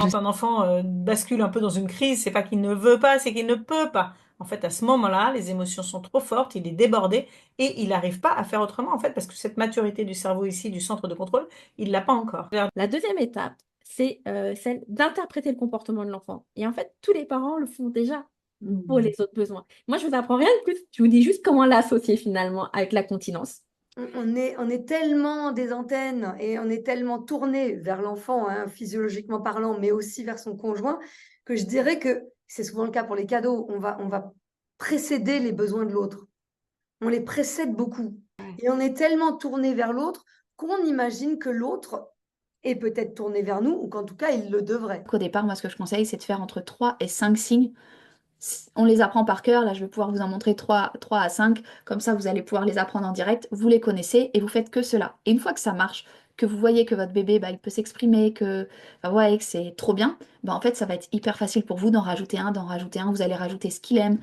Quand un enfant bascule un peu dans une crise, c'est pas qu'il ne veut pas, c'est qu'il ne peut pas. En fait, à ce moment-là, les émotions sont trop fortes, il est débordé et il n'arrive pas à faire autrement, en fait, parce que cette maturité du cerveau ici, du centre de contrôle, il l'a pas encore. La deuxième étape, c'est celle d'interpréter le comportement de l'enfant. Et en fait, tous les parents le font déjà pour les autres besoins. Moi, je vous apprends rien de plus. Je vous dis juste comment l'associer finalement avec la continence. On est tellement des antennes et on est tellement tourné vers l'enfant, hein, physiologiquement parlant, mais aussi vers son conjoint, que je dirais que c'est souvent le cas pour les cadeaux. On va précéder les besoins de l'autre. On les précède beaucoup. Et on est tellement tourné vers l'autre qu'on imagine que l'autre est peut-être tourné vers nous, ou qu'en tout cas, il le devrait. Au départ, moi, ce que je conseille, c'est de faire entre 3 et 5 signes. On les apprend par cœur. Là, je vais pouvoir vous en montrer 3 à 5. Comme ça, vous allez pouvoir les apprendre en direct. Vous les connaissez et vous faites que cela. Et une fois que ça marche, que vous voyez que votre bébé, bah, il peut s'exprimer, que, bah, ouais, que c'est trop bien, bah, en fait, ça va être hyper facile pour vous d'en rajouter un, d'en rajouter un. Vous allez rajouter ce qu'il aime.